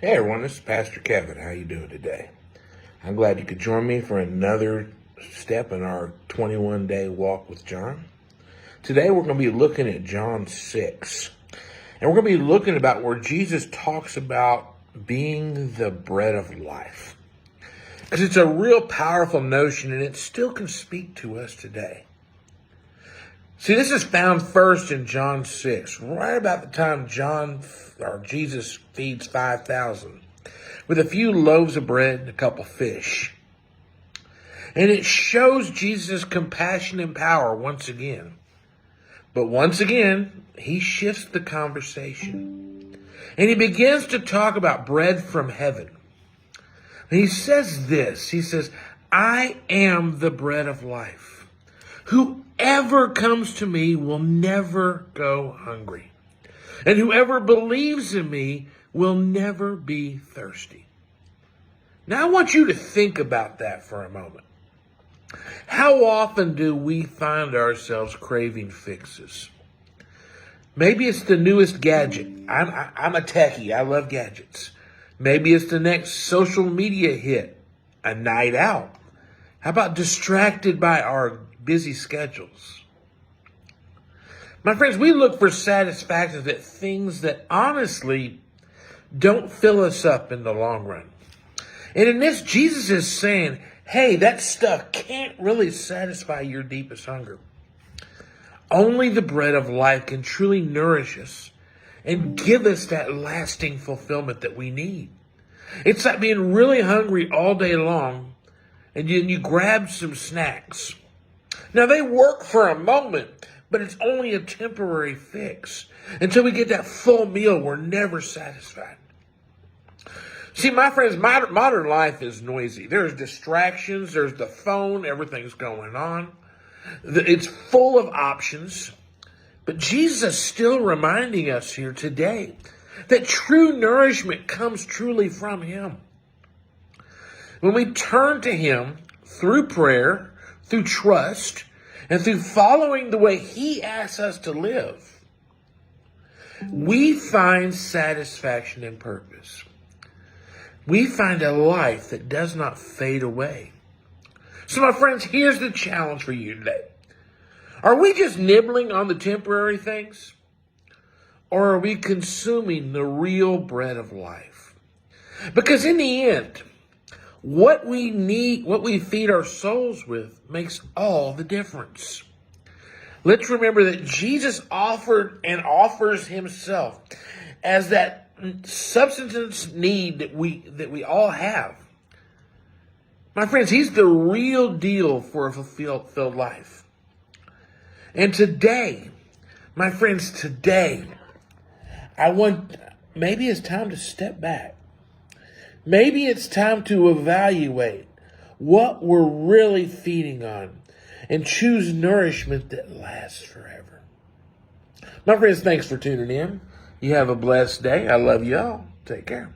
Hey everyone, this is Pastor Kevin. How you doing today? I'm glad you could join me for another step in our 21-day walk with John. Today we're going to be looking at John 6. And we're going to be looking about where Jesus talks about being the bread of life. Because it's a real powerful notion and it still can speak to us today. See, this is found first in John 6, right about the time Jesus feeds 5,000 with a few loaves of bread and a couple fish. And it shows Jesus' compassion and power once again. But once again, he shifts the conversation. And he begins to talk about bread from heaven. And he says this, he says, I am the bread of life. Whoever comes to me will never go hungry. And whoever believes in me will never be thirsty. Now I want you to think about that for a moment. How often do we find ourselves craving fixes? Maybe it's the newest gadget. I'm a techie. I love gadgets. Maybe it's the next social media hit, a night out. How about distracted by our busy schedules? My friends, we look for satisfaction at things that honestly don't fill us up in the long run. And in this, Jesus is saying, hey, that stuff can't really satisfy your deepest hunger. Only the bread of life can truly nourish us and give us that lasting fulfillment that we need. It's like being really hungry all day long and then you grab some snacks. Now, they work for a moment, but it's only a temporary fix. Until we get that full meal, we're never satisfied. See, my friends, modern life is noisy. There's distractions. There's the phone. Everything's going on. It's full of options. But Jesus is still reminding us here today that true nourishment comes truly from him. When we turn to him through prayer, through trust, and through following the way he asks us to live, we find satisfaction and purpose. We find a life that does not fade away. So my friends, here's the challenge for you today. Are we just nibbling on the temporary things? Or are we consuming the real bread of life? Because in the end, what we need, what we feed our souls with makes all the difference. Let's remember that Jesus offered and offers himself as that substance need that we all have. My friends, he's the real deal for a fulfilled life. And today, my friends, maybe it's time to step back. Maybe it's time to evaluate what we're really feeding on and choose nourishment that lasts forever. My friends, thanks for tuning in. You have a blessed day. I love you all. Take care.